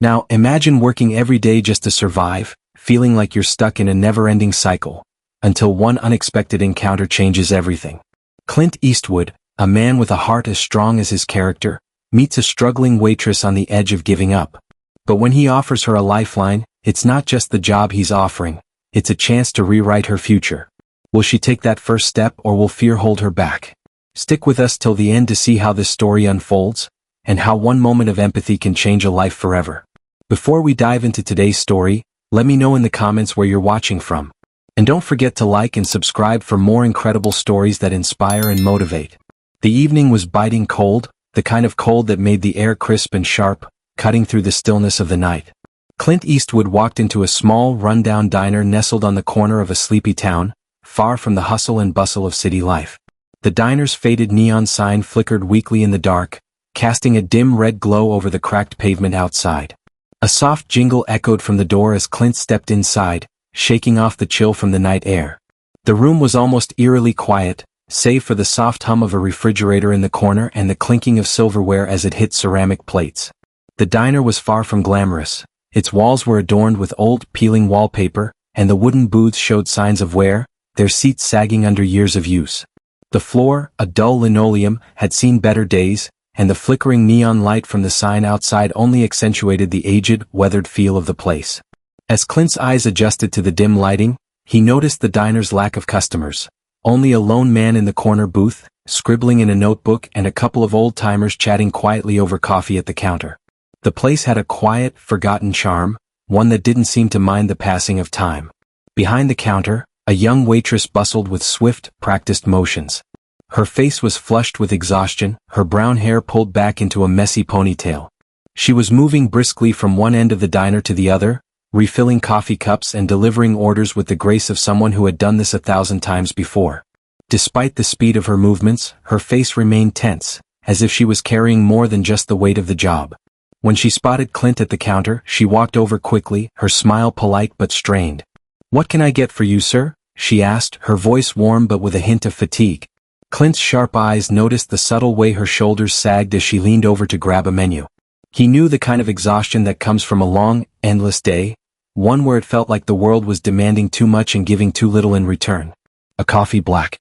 Now, imagine working every day just to survive, feeling like you're stuck in a never-ending cycle, until one unexpected encounter changes everything. Clint Eastwood, a man with a heart as strong as his character, meets a struggling waitress on the edge of giving up. But when he offers her a lifeline, it's not just the job he's offering, it's a chance to rewrite her future. Will she take that first step, or will fear hold her back? Stick with us till the end to see how this story unfolds, and how one moment of empathy can change a life forever. Before we dive into today's story, let me know in the comments where you're watching from. And don't forget to like and subscribe for more incredible stories that inspire and motivate. The evening was biting cold, the kind of cold that made the air crisp and sharp, cutting through the stillness of the night. Clint Eastwood walked into a small, run-down diner nestled on the corner of a sleepy town, far from the hustle and bustle of city life. The diner's faded neon sign flickered weakly in the dark, casting a dim red glow over the cracked pavement outside. A soft jingle echoed from the door as Clint stepped inside, shaking off the chill from the night air. The room was almost eerily quiet, save for the soft hum of a refrigerator in the corner and the clinking of silverware as it hit ceramic plates. The diner was far from glamorous. Its walls were adorned with old, peeling wallpaper, and the wooden booths showed signs of wear, their seats sagging under years of use. The floor, a dull linoleum, had seen better days, and the flickering neon light from the sign outside only accentuated the aged, weathered feel of the place. As Clint's eyes adjusted to the dim lighting, he noticed the diner's lack of customers. Only a lone man in the corner booth, scribbling in a notebook, and a couple of old-timers chatting quietly over coffee at the counter. The place had a quiet, forgotten charm, one that didn't seem to mind the passing of time. Behind the counter, a young waitress bustled with swift, practiced motions. Her face was flushed with exhaustion, her brown hair pulled back into a messy ponytail. She was moving briskly from one end of the diner to the other, refilling coffee cups and delivering orders with the grace of someone who had done this 1,000 times before. Despite the speed of her movements, her face remained tense, as if she was carrying more than just the weight of the job. When she spotted Clint at the counter, she walked over quickly, her smile polite but strained. "What can I get for you, sir?" she asked, her voice warm but with a hint of fatigue. Clint's sharp eyes noticed the subtle way her shoulders sagged as she leaned over to grab a menu. He knew the kind of exhaustion that comes from a long, endless day, one where it felt like the world was demanding too much and giving too little in return. "A coffee black."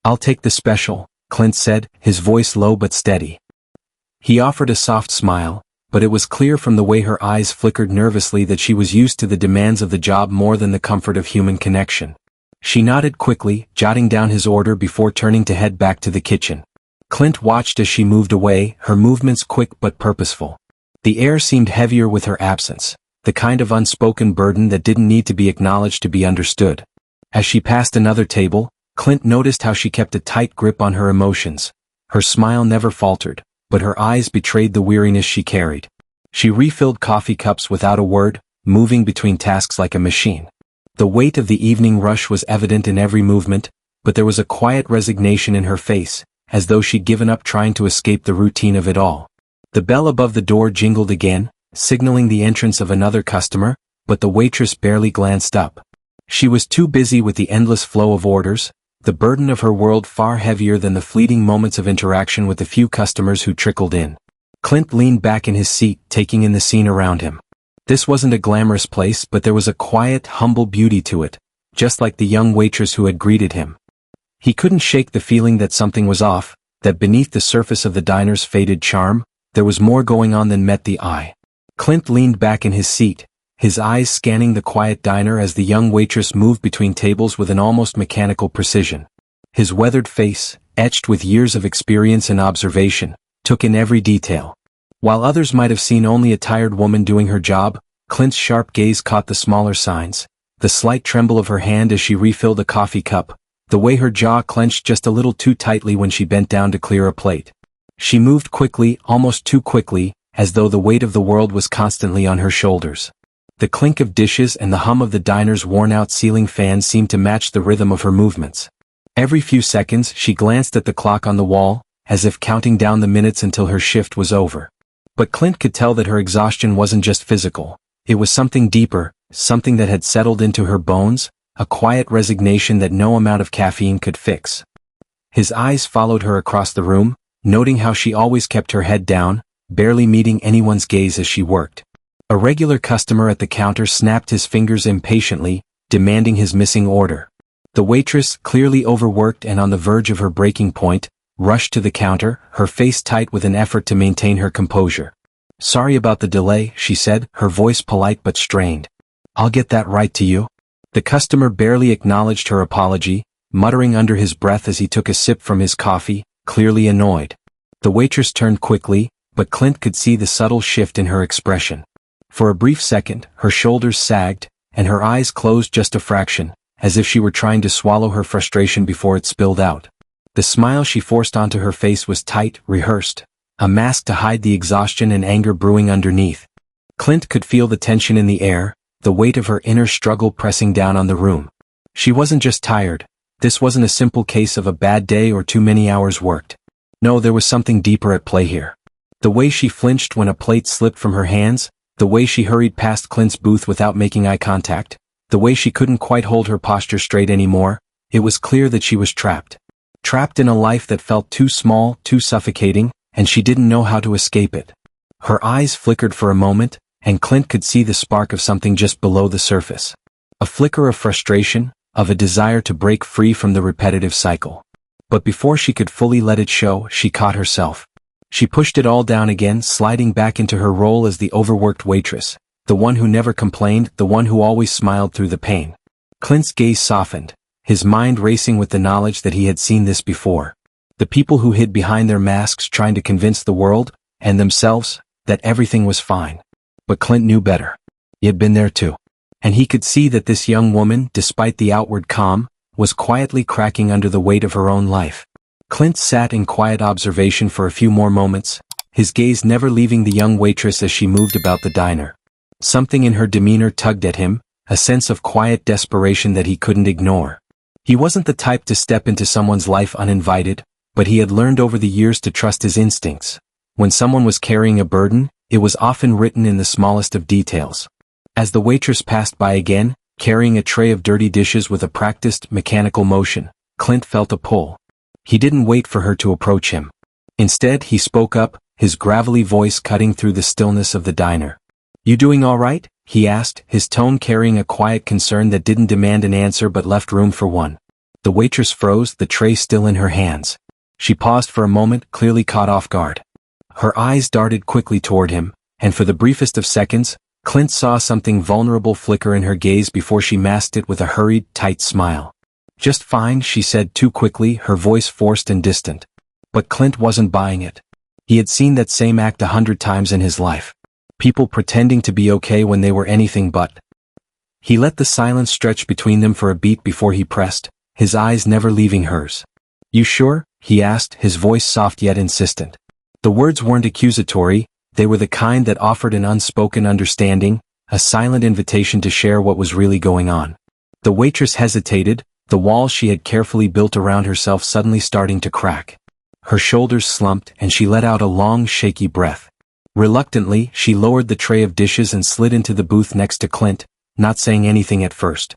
"I'll take the special," Clint said, his voice low but steady. He offered a soft smile, but it was clear from the way her eyes flickered nervously that she was used to the demands of the job more than the comfort of human connection. She nodded quickly, jotting down his order before turning to head back to the kitchen. Clint watched as she moved away, her movements quick but purposeful. The air seemed heavier with her absence, the kind of unspoken burden that didn't need to be acknowledged to be understood. As she passed another table, Clint noticed how she kept a tight grip on her emotions. Her smile never faltered, but her eyes betrayed the weariness she carried. She refilled coffee cups without a word, moving between tasks like a machine. The weight of the evening rush was evident in every movement, but there was a quiet resignation in her face, as though she'd given up trying to escape the routine of it all. The bell above the door jingled again, signaling the entrance of another customer, but the waitress barely glanced up. She was too busy with the endless flow of orders, the burden of her world far heavier than the fleeting moments of interaction with the few customers who trickled in. Clint leaned back in his seat, taking in the scene around him. This wasn't a glamorous place, but there was a quiet, humble beauty to it, just like the young waitress who had greeted him. He couldn't shake the feeling that something was off, that beneath the surface of the diner's faded charm, there was more going on than met the eye. Clint leaned back in his seat, his eyes scanning the quiet diner as the young waitress moved between tables with an almost mechanical precision. His weathered face, etched with years of experience and observation, took in every detail. While others might have seen only a tired woman doing her job, Clint's sharp gaze caught the smaller signs, the slight tremble of her hand as she refilled a coffee cup, the way her jaw clenched just a little too tightly when she bent down to clear a plate. She moved quickly, almost too quickly, as though the weight of the world was constantly on her shoulders. The clink of dishes and the hum of the diner's worn-out ceiling fan seemed to match the rhythm of her movements. Every few seconds she glanced at the clock on the wall, as if counting down the minutes until her shift was over. But Clint could tell that her exhaustion wasn't just physical. It was something deeper, something that had settled into her bones, a quiet resignation that no amount of caffeine could fix. His eyes followed her across the room, noting how she always kept her head down, barely meeting anyone's gaze as she worked. A regular customer at the counter snapped his fingers impatiently, demanding his missing order. The waitress, clearly overworked and on the verge of her breaking point, rushed to the counter, her face tight with an effort to maintain her composure. "Sorry about the delay," she said, her voice polite but strained. "I'll get that right to you." The customer barely acknowledged her apology, muttering under his breath as he took a sip from his coffee, clearly annoyed. The waitress turned quickly, but Clint could see the subtle shift in her expression. For a brief second, her shoulders sagged, and her eyes closed just a fraction, as if she were trying to swallow her frustration before it spilled out. The smile she forced onto her face was tight, rehearsed, a mask to hide the exhaustion and anger brewing underneath. Clint could feel the tension in the air, the weight of her inner struggle pressing down on the room. She wasn't just tired. This wasn't a simple case of a bad day or too many hours worked. No, there was something deeper at play here. The way she flinched when a plate slipped from her hands, the way she hurried past Clint's booth without making eye contact, the way she couldn't quite hold her posture straight anymore, it was clear that she was trapped. Trapped in a life that felt too small, too suffocating, and she didn't know how to escape it. Her eyes flickered for a moment, and Clint could see the spark of something just below the surface. A flicker of frustration, of a desire to break free from the repetitive cycle. But before she could fully let it show, she caught herself. She pushed it all down again, sliding back into her role as the overworked waitress, the one who never complained, the one who always smiled through the pain. Clint's gaze softened, his mind racing with the knowledge that he had seen this before. The people who hid behind their masks trying to convince the world, and themselves, that everything was fine. But Clint knew better. He had been there too. And he could see that this young woman, despite the outward calm, was quietly cracking under the weight of her own life. Clint sat in quiet observation for a few more moments, his gaze never leaving the young waitress as she moved about the diner. Something in her demeanor tugged at him, a sense of quiet desperation that he couldn't ignore. He wasn't the type to step into someone's life uninvited, but he had learned over the years to trust his instincts. When someone was carrying a burden, it was often written in the smallest of details. As the waitress passed by again, carrying a tray of dirty dishes with a practiced, mechanical motion, Clint felt a pull. He didn't wait for her to approach him. Instead, he spoke up, his gravelly voice cutting through the stillness of the diner. "You doing all right?" he asked, his tone carrying a quiet concern that didn't demand an answer but left room for one. The waitress froze, the tray still in her hands. She paused for a moment, clearly caught off guard. Her eyes darted quickly toward him, and for the briefest of seconds, Clint saw something vulnerable flicker in her gaze before she masked it with a hurried, tight smile. "Just fine," she said too quickly, her voice forced and distant. But Clint wasn't buying it. He had seen that same act 100 times in his life. People pretending to be okay when they were anything but. He let the silence stretch between them for a beat before he pressed, his eyes never leaving hers. "You sure?" he asked, his voice soft yet insistent. The words weren't accusatory, they were the kind that offered an unspoken understanding, a silent invitation to share what was really going on. The waitress hesitated, the walls she had carefully built around herself suddenly starting to crack. Her shoulders slumped and she let out a long, shaky breath. Reluctantly, she lowered the tray of dishes and slid into the booth next to Clint, not saying anything at first.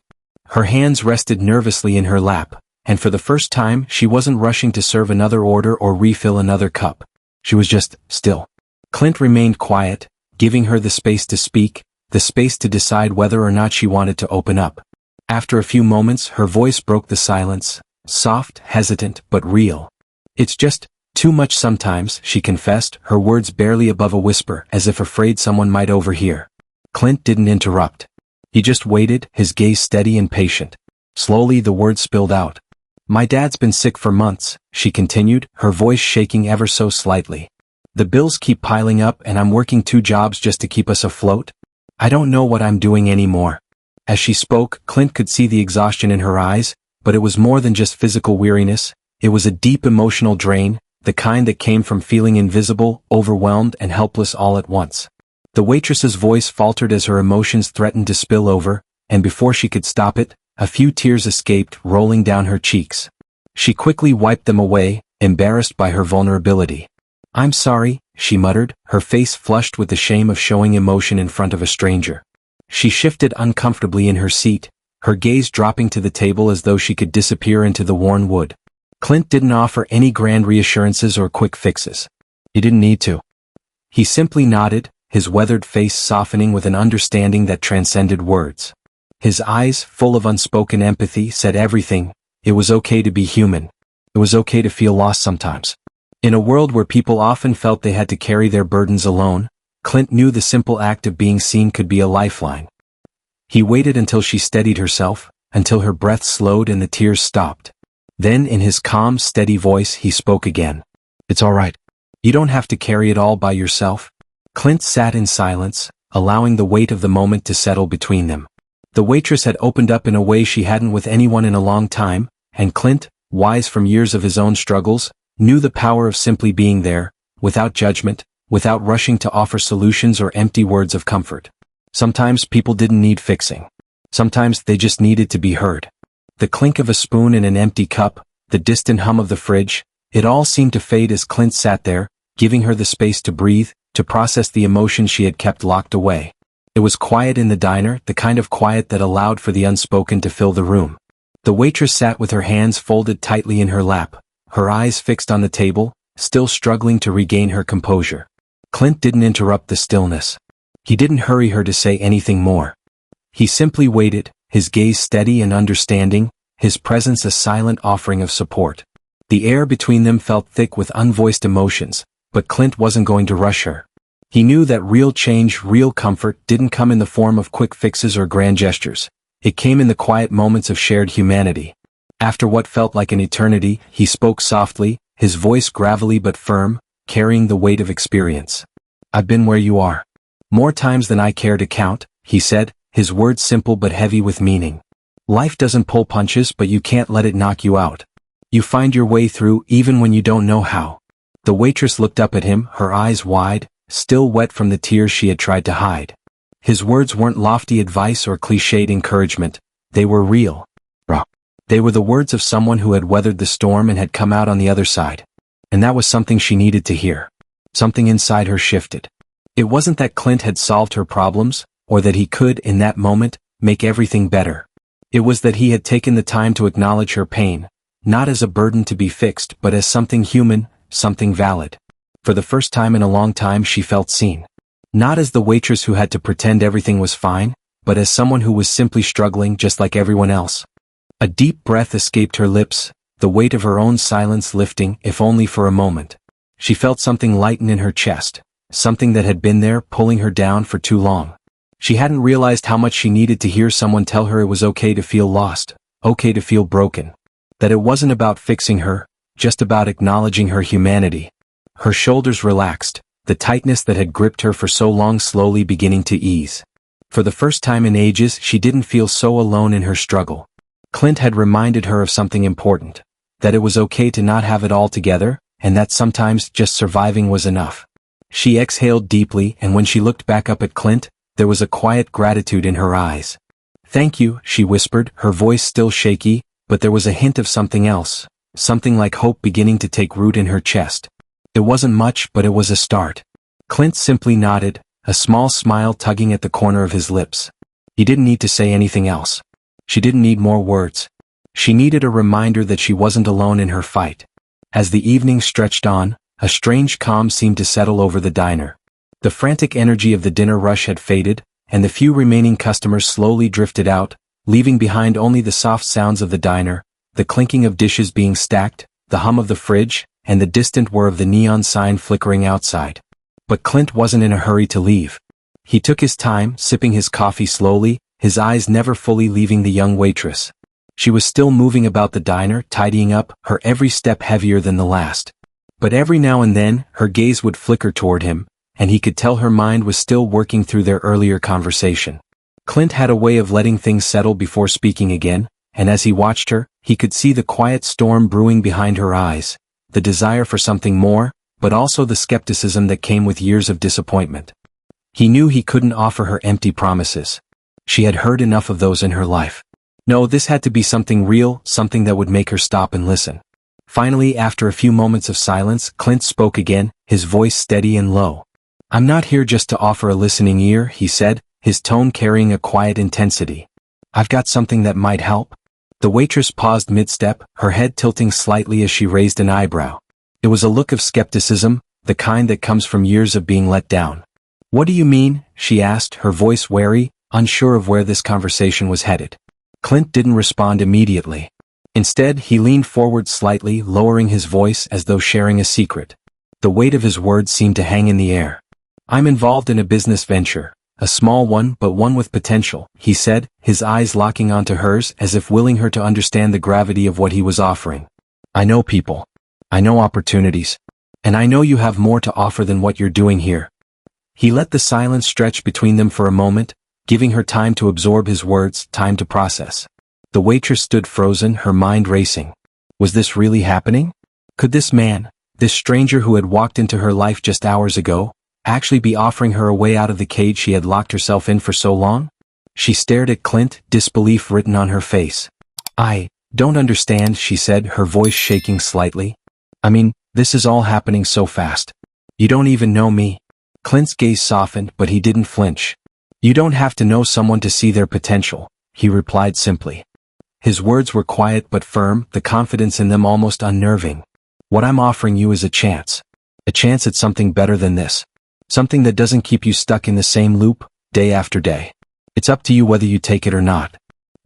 Her hands rested nervously in her lap, and for the first time she wasn't rushing to serve another order or refill another cup. She was just still. Clint remained quiet, giving her the space to speak, the space to decide whether or not she wanted to open up. After a few moments, her voice broke the silence, soft, hesitant, but real. "It's just too much sometimes," she confessed, her words barely above a whisper, as if afraid someone might overhear. Clint didn't interrupt. He just waited, his gaze steady and patient. Slowly the words spilled out. "My dad's been sick for months," she continued, her voice shaking ever so slightly. "The bills keep piling up and I'm working 2 jobs just to keep us afloat. I don't know what I'm doing anymore." As she spoke, Clint could see the exhaustion in her eyes, but it was more than just physical weariness, it was a deep emotional drain, the kind that came from feeling invisible, overwhelmed and helpless all at once. The waitress's voice faltered as her emotions threatened to spill over, and before she could stop it, a few tears escaped, rolling down her cheeks. She quickly wiped them away, embarrassed by her vulnerability. "I'm sorry," she muttered, her face flushed with the shame of showing emotion in front of a stranger. She shifted uncomfortably in her seat, her gaze dropping to the table as though she could disappear into the worn wood. Clint didn't offer any grand reassurances or quick fixes. He didn't need to. He simply nodded, his weathered face softening with an understanding that transcended words. His eyes, full of unspoken empathy, said everything. It was okay to be human. It was okay to feel lost sometimes. In a world where people often felt they had to carry their burdens alone, Clint knew the simple act of being seen could be a lifeline. He waited until she steadied herself, until her breath slowed and the tears stopped. Then in his calm, steady voice he spoke again. "It's all right. You don't have to carry it all by yourself." Clint sat in silence, allowing the weight of the moment to settle between them. The waitress had opened up in a way she hadn't with anyone in a long time, and Clint, wise from years of his own struggles, knew the power of simply being there, without judgment, without rushing to offer solutions or empty words of comfort. Sometimes people didn't need fixing. Sometimes they just needed to be heard. The clink of a spoon in an empty cup, the distant hum of the fridge, it all seemed to fade as Clint sat there, giving her the space to breathe, to process the emotions she had kept locked away. It was quiet in the diner, the kind of quiet that allowed for the unspoken to fill the room. The waitress sat with her hands folded tightly in her lap, her eyes fixed on the table, still struggling to regain her composure. Clint didn't interrupt the stillness. He didn't hurry her to say anything more. He simply waited, his gaze steady and understanding, his presence a silent offering of support. The air between them felt thick with unvoiced emotions, but Clint wasn't going to rush her. He knew that real change, real comfort didn't come in the form of quick fixes or grand gestures. It came in the quiet moments of shared humanity. After what felt like an eternity, he spoke softly, his voice gravelly but firm, carrying the weight of experience. "I've been where you are. More times than I care to count," he said, his words simple but heavy with meaning. "Life doesn't pull punches, but you can't let it knock you out. You find your way through even when you don't know how." The waitress looked up at him, her eyes wide, still wet from the tears she had tried to hide. His words weren't lofty advice or cliched encouragement. They were real. Raw. They were the words of someone who had weathered the storm and had come out on the other side. And that was something she needed to hear. Something inside her shifted. It wasn't that Clint had solved her problems, or that he could, in that moment, make everything better. It was that he had taken the time to acknowledge her pain, not as a burden to be fixed but as something human, something valid. For the first time in a long time she felt seen. Not as the waitress who had to pretend everything was fine, but as someone who was simply struggling just like everyone else. A deep breath escaped her lips, the weight of her own silence lifting, if only for a moment. She felt something lighten in her chest, something that had been there pulling her down for too long. She hadn't realized how much she needed to hear someone tell her it was okay to feel lost, okay to feel broken. That it wasn't about fixing her, just about acknowledging her humanity. Her shoulders relaxed, the tightness that had gripped her for so long slowly beginning to ease. For the first time in ages she didn't feel so alone in her struggle. Clint had reminded her of something important, that it was okay to not have it all together, and that sometimes just surviving was enough. She exhaled deeply, and when she looked back up at Clint, there was a quiet gratitude in her eyes. "Thank you," she whispered, her voice still shaky, but there was a hint of something else, something like hope beginning to take root in her chest. It wasn't much, but it was a start. Clint simply nodded, a small smile tugging at the corner of his lips. He didn't need to say anything else. She didn't need more words. She needed a reminder that she wasn't alone in her fight. As the evening stretched on, a strange calm seemed to settle over the diner. The frantic energy of the dinner rush had faded, and the few remaining customers slowly drifted out, leaving behind only the soft sounds of the diner, the clinking of dishes being stacked, the hum of the fridge, and the distant whir of the neon sign flickering outside. But Clint wasn't in a hurry to leave. He took his time, sipping his coffee slowly, his eyes never fully leaving the young waitress. She was still moving about the diner, tidying up, her every step heavier than the last. But every now and then, her gaze would flicker toward him, and he could tell her mind was still working through their earlier conversation. Clint had a way of letting things settle before speaking again, and as he watched her, he could see the quiet storm brewing behind her eyes, the desire for something more, but also the skepticism that came with years of disappointment. He knew he couldn't offer her empty promises. She had heard enough of those in her life. No, this had to be something real, something that would make her stop and listen. Finally, after a few moments of silence, Clint spoke again, his voice steady and low. "I'm not here just to offer a listening ear," he said, his tone carrying a quiet intensity. "I've got something that might help." The waitress paused mid-step, her head tilting slightly as she raised an eyebrow. It was a look of skepticism, the kind that comes from years of being let down. "What do you mean?" she asked, her voice wary, unsure of where this conversation was headed. Clint didn't respond immediately. Instead, he leaned forward slightly, lowering his voice as though sharing a secret. The weight of his words seemed to hang in the air. "I'm involved in a business venture, a small one but one with potential," he said, his eyes locking onto hers as if willing her to understand the gravity of what he was offering. "I know people. I know opportunities. And I know you have more to offer than what you're doing here." He let the silence stretch between them for a moment, giving her time to absorb his words, time to process. The waitress stood frozen, her mind racing. Was this really happening? Could this man, this stranger who had walked into her life just hours ago, actually be offering her a way out of the cage she had locked herself in for so long? She stared at Clint, disbelief written on her face. "I don't understand," she said, her voice shaking slightly. "I mean, this is all happening so fast. You don't even know me." Clint's gaze softened, but he didn't flinch. "You don't have to know someone to see their potential," he replied simply. His words were quiet but firm, the confidence in them almost unnerving. "What I'm offering you is a chance. A chance at something better than this. Something that doesn't keep you stuck in the same loop, day after day. It's up to you whether you take it or not.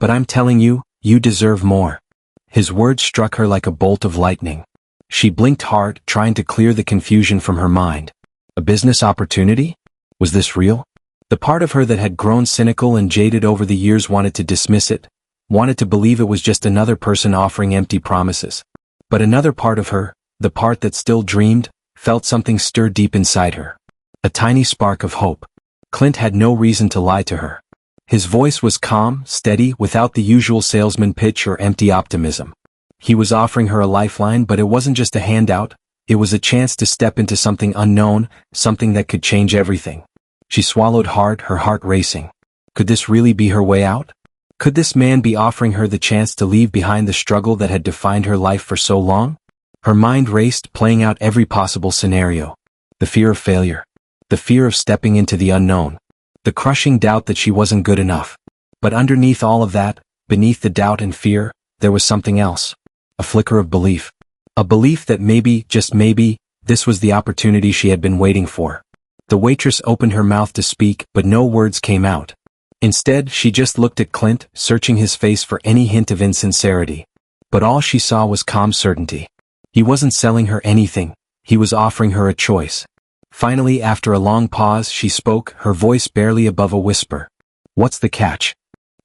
But I'm telling you, you deserve more." His words struck her like a bolt of lightning. She blinked hard, trying to clear the confusion from her mind. A business opportunity? Was this real? The part of her that had grown cynical and jaded over the years wanted to dismiss it, wanted to believe it was just another person offering empty promises. But another part of her, the part that still dreamed, felt something stir deep inside her. A tiny spark of hope. Clint had no reason to lie to her. His voice was calm, steady, without the usual salesman pitch or empty optimism. He was offering her a lifeline, but it wasn't just a handout, it was a chance to step into something unknown, something that could change everything. She swallowed hard, her heart racing. Could this really be her way out? Could this man be offering her the chance to leave behind the struggle that had defined her life for so long? Her mind raced, playing out every possible scenario. The fear of failure. The fear of stepping into the unknown. The crushing doubt that she wasn't good enough. But underneath all of that, beneath the doubt and fear, there was something else. A flicker of belief. A belief that maybe, just maybe, this was the opportunity she had been waiting for. The waitress opened her mouth to speak, but no words came out. Instead, she just looked at Clint, searching his face for any hint of insincerity. But all she saw was calm certainty. He wasn't selling her anything, he was offering her a choice. Finally, after a long pause, she spoke, her voice barely above a whisper. "What's the catch?"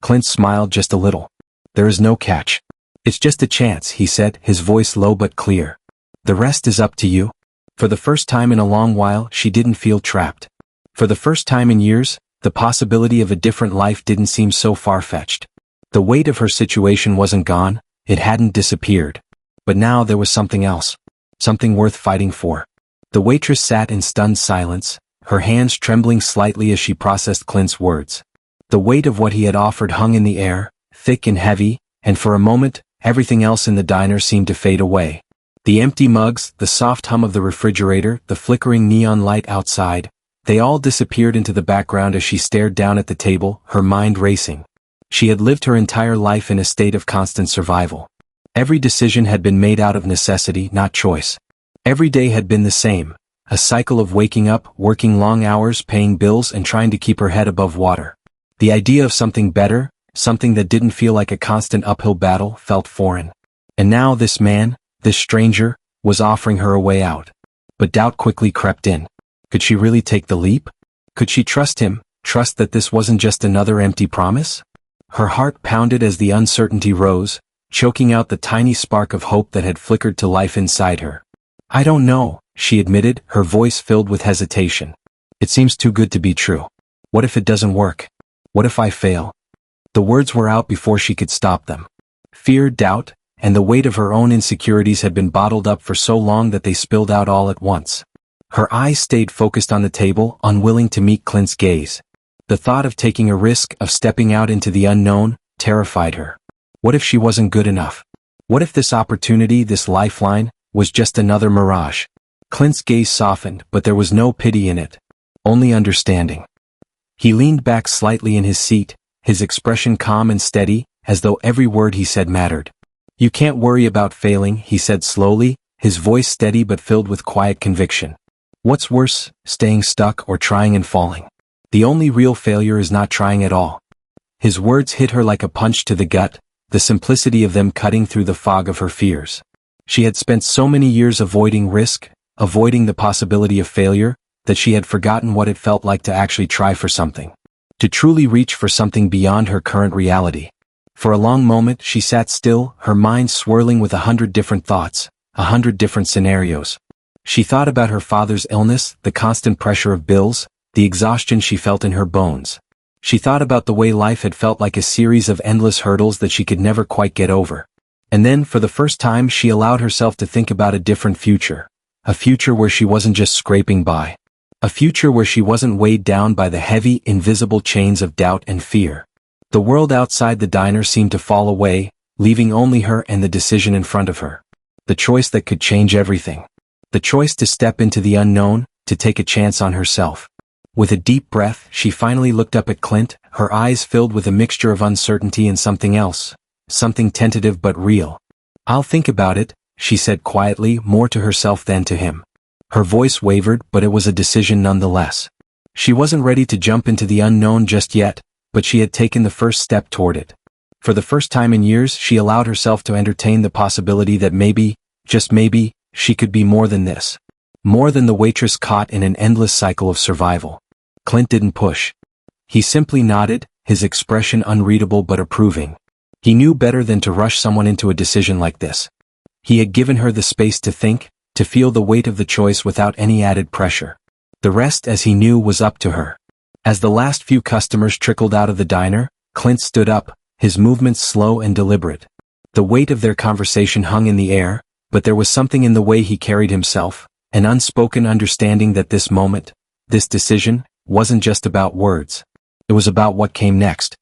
Clint smiled just a little. "There is no catch. It's just a chance," he said, his voice low but clear. "The rest is up to you." For the first time in a long while, she didn't feel trapped. For the first time in years, the possibility of a different life didn't seem so far-fetched. The weight of her situation wasn't gone, it hadn't disappeared. But now there was something else. Something worth fighting for. The waitress sat in stunned silence, her hands trembling slightly as she processed Clint's words. The weight of what he had offered hung in the air, thick and heavy, and for a moment, everything else in the diner seemed to fade away. The empty mugs, the soft hum of the refrigerator, the flickering neon light outside, they all disappeared into the background as she stared down at the table, her mind racing. She had lived her entire life in a state of constant survival. Every decision had been made out of necessity, not choice. Every day had been the same, a cycle of waking up, working long hours, paying bills, and trying to keep her head above water. The idea of something better, something that didn't feel like a constant uphill battle, felt foreign. And now this man, this stranger, was offering her a way out. But doubt quickly crept in. Could she really take the leap? Could she trust him, trust that this wasn't just another empty promise? Her heart pounded as the uncertainty rose, choking out the tiny spark of hope that had flickered to life inside her. "I don't know," she admitted, her voice filled with hesitation. "It seems too good to be true. What if it doesn't work? What if I fail?" The words were out before she could stop them. Fear, doubt, and the weight of her own insecurities had been bottled up for so long that they spilled out all at once. Her eyes stayed focused on the table, unwilling to meet Clint's gaze. The thought of taking a risk, of stepping out into the unknown, terrified her. What if she wasn't good enough? What if this opportunity, this lifeline, was just another mirage? Clint's gaze softened, but there was no pity in it. Only understanding. He leaned back slightly in his seat, his expression calm and steady, as though every word he said mattered. "You can't worry about failing," he said slowly, his voice steady but filled with quiet conviction. What's worse, staying stuck or trying and falling? The only real failure is not trying at all. His words hit her like a punch to the gut, the simplicity of them cutting through the fog of her fears. She had spent so many years avoiding risk, avoiding the possibility of failure, that she had forgotten what it felt like to actually try for something. To truly reach for something beyond her current reality. For a long moment she sat still, her mind swirling with 100 different thoughts, 100 different scenarios. She thought about her father's illness, the constant pressure of bills, the exhaustion she felt in her bones. She thought about the way life had felt like a series of endless hurdles that she could never quite get over. And then, for the first time, she allowed herself to think about a different future. A future where she wasn't just scraping by. A future where she wasn't weighed down by the heavy, invisible chains of doubt and fear. The world outside the diner seemed to fall away, leaving only her and the decision in front of her. The choice that could change everything. The choice to step into the unknown, to take a chance on herself. With a deep breath, she finally looked up at Clint, her eyes filled with a mixture of uncertainty and something else. Something tentative but real. "I'll think about it," she said quietly, more to herself than to him. Her voice wavered, but it was a decision nonetheless. She wasn't ready to jump into the unknown just yet, but she had taken the first step toward it. For the first time in years, she allowed herself to entertain the possibility that maybe, just maybe, she could be more than this. More than the waitress caught in an endless cycle of survival. Clint didn't push. He simply nodded, his expression unreadable but approving. He knew better than to rush someone into a decision like this. He had given her the space to think, to feel the weight of the choice without any added pressure. The rest, as he knew, was up to her. As the last few customers trickled out of the diner, Clint stood up, his movements slow and deliberate. The weight of their conversation hung in the air, but there was something in the way he carried himself, an unspoken understanding that this moment, this decision, wasn't just about words. It was about what came next.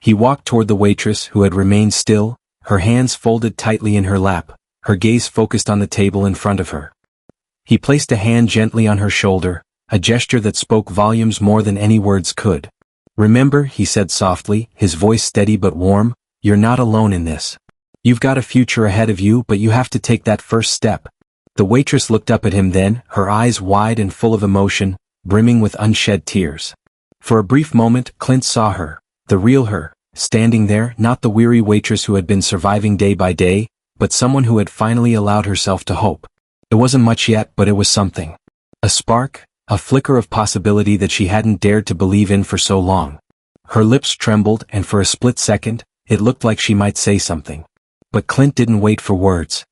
He walked toward the waitress, who had remained still, her hands folded tightly in her lap, her gaze focused on the table in front of her. He placed a hand gently on her shoulder, a gesture that spoke volumes more than any words could. "Remember," he said softly, his voice steady but warm, "you're not alone in this. You've got a future ahead of you, but you have to take that first step." The waitress looked up at him then, her eyes wide and full of emotion, brimming with unshed tears. For a brief moment, Clint saw her, the real her, standing there, not the weary waitress who had been surviving day by day, but someone who had finally allowed herself to hope. It wasn't much yet, but it was something. A spark, a flicker of possibility that she hadn't dared to believe in for so long. Her lips trembled, and for a split second, it looked like she might say something. But Clint didn't wait for words.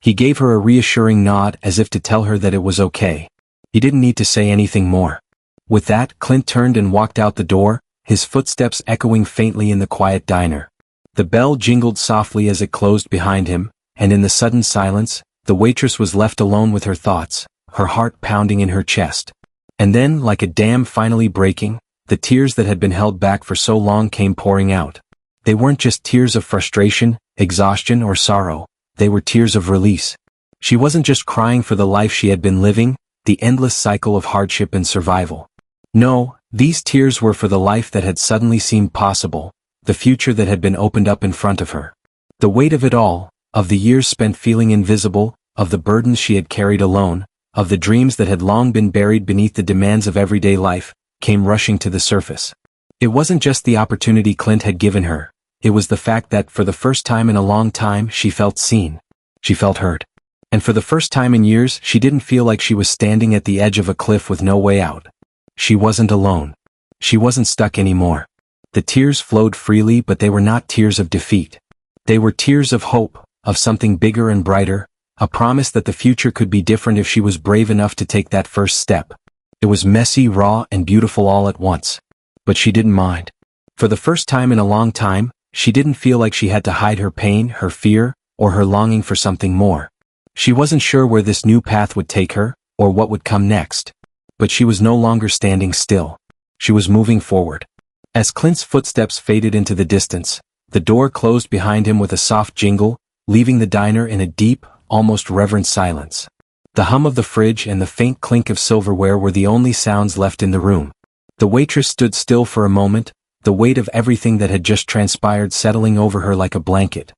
He gave her a reassuring nod as if to tell her that it was okay. He didn't need to say anything more. With that, Clint turned and walked out the door, his footsteps echoing faintly in the quiet diner. The bell jingled softly as it closed behind him, and in the sudden silence, the waitress was left alone with her thoughts, her heart pounding in her chest. And then, like a dam finally breaking, the tears that had been held back for so long came pouring out. They weren't just tears of frustration, exhaustion, or sorrow. They were tears of release. She wasn't just crying for the life she had been living, the endless cycle of hardship and survival. No, these tears were for the life that had suddenly seemed possible, the future that had been opened up in front of her. The weight of it all, of the years spent feeling invisible, of the burdens she had carried alone, of the dreams that had long been buried beneath the demands of everyday life, came rushing to the surface. It wasn't just the opportunity Clint had given her, it was the fact that for the first time in a long time she felt seen. She felt heard. And for the first time in years she didn't feel like she was standing at the edge of a cliff with no way out. She wasn't alone. She wasn't stuck anymore. The tears flowed freely, but they were not tears of defeat. They were tears of hope, of something bigger and brighter, a promise that the future could be different if she was brave enough to take that first step. It was messy, raw, and beautiful all at once. But she didn't mind. For the first time in a long time, she didn't feel like she had to hide her pain, her fear, or her longing for something more. She wasn't sure where this new path would take her, or what would come next. But she was no longer standing still. She was moving forward. As Clint's footsteps faded into the distance, the door closed behind him with a soft jingle, leaving the diner in a deep, almost reverent silence. The hum of the fridge and the faint clink of silverware were the only sounds left in the room. The waitress stood still for a moment, the weight of everything that had just transpired settling over her like a blanket.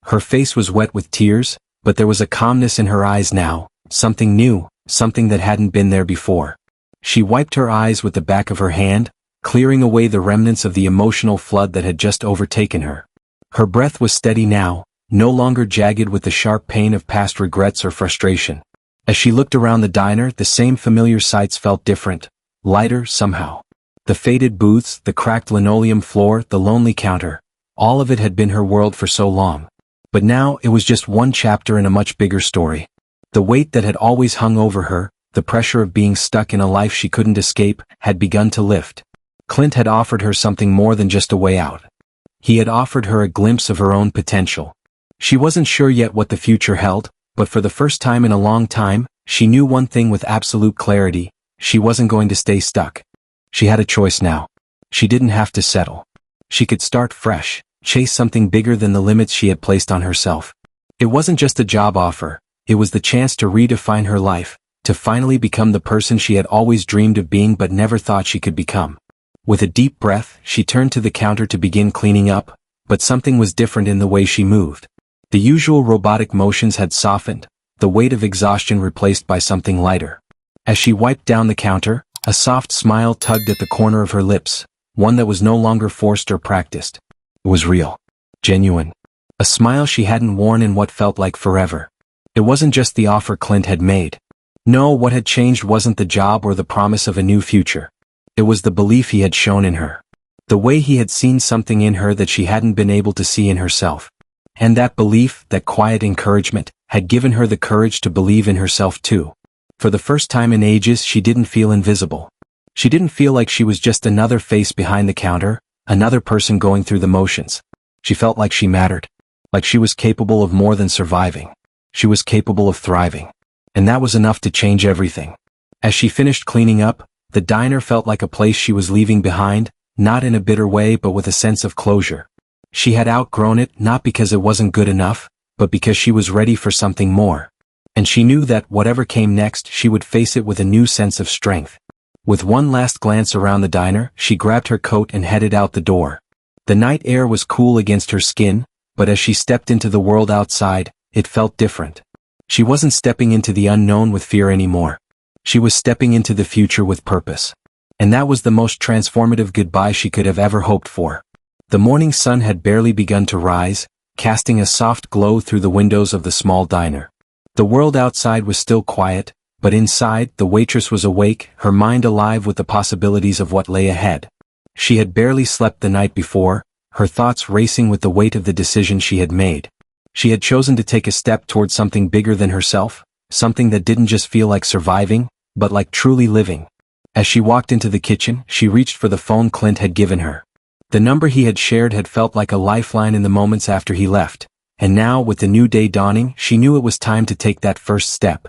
Her face was wet with tears, but there was a calmness in her eyes now, something new, something that hadn't been there before. She wiped her eyes with the back of her hand, clearing away the remnants of the emotional flood that had just overtaken her. Her breath was steady now, no longer jagged with the sharp pain of past regrets or frustration. As she looked around the diner, the same familiar sights felt different, lighter somehow. The faded booths, the cracked linoleum floor, the lonely counter, all of it had been her world for so long. But now it was just one chapter in a much bigger story. The weight that had always hung over her, the pressure of being stuck in a life she couldn't escape, had begun to lift. Clint had offered her something more than just a way out. He had offered her a glimpse of her own potential. She wasn't sure yet what the future held, but for the first time in a long time, she knew one thing with absolute clarity: she wasn't going to stay stuck. She had a choice now. She didn't have to settle. She could start fresh, chase something bigger than the limits she had placed on herself. It wasn't just a job offer, it was the chance to redefine her life, to finally become the person she had always dreamed of being but never thought she could become. With a deep breath, she turned to the counter to begin cleaning up, but something was different in the way she moved. The usual robotic motions had softened, the weight of exhaustion replaced by something lighter. As she wiped down the counter, a soft smile tugged at the corner of her lips, one that was no longer forced or practiced. It was real. Genuine. A smile she hadn't worn in what felt like forever. It wasn't just the offer Clint had made. No, what had changed wasn't the job or the promise of a new future. It was the belief he had shown in her. The way he had seen something in her that she hadn't been able to see in herself. And that belief, that quiet encouragement, had given her the courage to believe in herself too. For the first time in ages, she didn't feel invisible. She didn't feel like she was just another face behind the counter, another person going through the motions. She felt like she mattered. Like she was capable of more than surviving. She was capable of thriving. And that was enough to change everything. As she finished cleaning up, the diner felt like a place she was leaving behind, not in a bitter way but with a sense of closure. She had outgrown it, not because it wasn't good enough, but because she was ready for something more. And she knew that whatever came next, she would face it with a new sense of strength. With one last glance around the diner, she grabbed her coat and headed out the door. The night air was cool against her skin, but as she stepped into the world outside, it felt different. She wasn't stepping into the unknown with fear anymore. She was stepping into the future with purpose. And that was the most transformative goodbye she could have ever hoped for. The morning sun had barely begun to rise, casting a soft glow through the windows of the small diner. The world outside was still quiet, but inside, the waitress was awake, her mind alive with the possibilities of what lay ahead. She had barely slept the night before, her thoughts racing with the weight of the decision she had made. She had chosen to take a step toward something bigger than herself, something that didn't just feel like surviving, but like truly living. As she walked into the kitchen, she reached for the phone Clint had given her. The number he had shared had felt like a lifeline in the moments after he left, and now, with the new day dawning, she knew it was time to take that first step.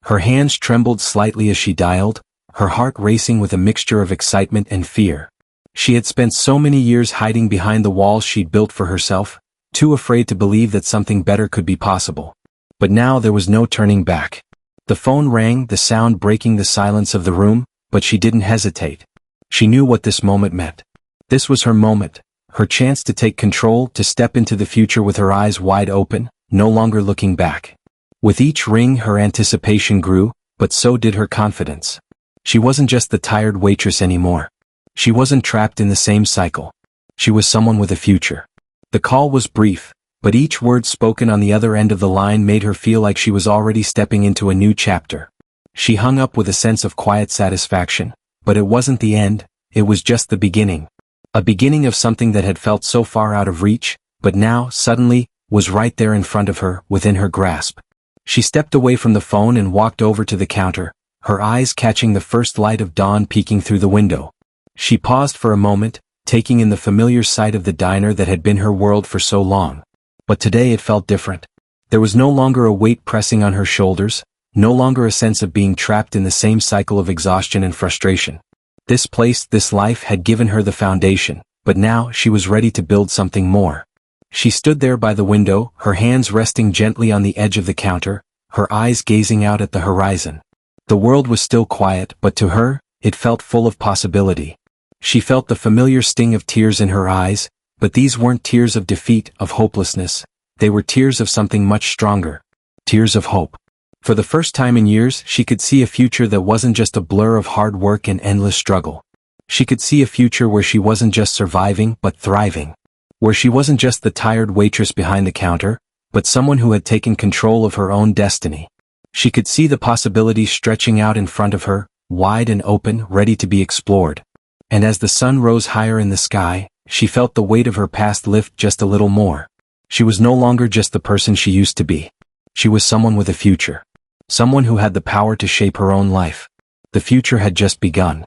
Her hands trembled slightly as she dialed, her heart racing with a mixture of excitement and fear. She had spent so many years hiding behind the walls she'd built for herself, too afraid to believe that something better could be possible. But now there was no turning back. The phone rang, the sound breaking the silence of the room, but she didn't hesitate. She knew what this moment meant. This was her moment, her chance to take control, to step into the future with her eyes wide open, no longer looking back. With each ring, her anticipation grew, but so did her confidence. She wasn't just the tired waitress anymore. She wasn't trapped in the same cycle. She was someone with a future. The call was brief, but each word spoken on the other end of the line made her feel like she was already stepping into a new chapter. She hung up with a sense of quiet satisfaction, but it wasn't the end, it was just the beginning. A beginning of something that had felt so far out of reach, but now, suddenly, was right there in front of her, within her grasp. She stepped away from the phone and walked over to the counter, her eyes catching the first light of dawn peeking through the window. She paused for a moment, taking in the familiar sight of the diner that had been her world for so long. But today it felt different. There was no longer a weight pressing on her shoulders, no longer a sense of being trapped in the same cycle of exhaustion and frustration. This place, this life had given her the foundation, but now she was ready to build something more. She stood there by the window, her hands resting gently on the edge of the counter, her eyes gazing out at the horizon. The world was still quiet, but to her, it felt full of possibility. She felt the familiar sting of tears in her eyes, but these weren't tears of defeat, of hopelessness. They were tears of something much stronger. Tears of hope. For the first time in years, she could see a future that wasn't just a blur of hard work and endless struggle. She could see a future where she wasn't just surviving, but thriving. Where she wasn't just the tired waitress behind the counter, but someone who had taken control of her own destiny. She could see the possibilities stretching out in front of her, wide and open, ready to be explored. And as the sun rose higher in the sky, she felt the weight of her past lift just a little more. She was no longer just the person she used to be. She was someone with a future. Someone who had the power to shape her own life. The future had just begun.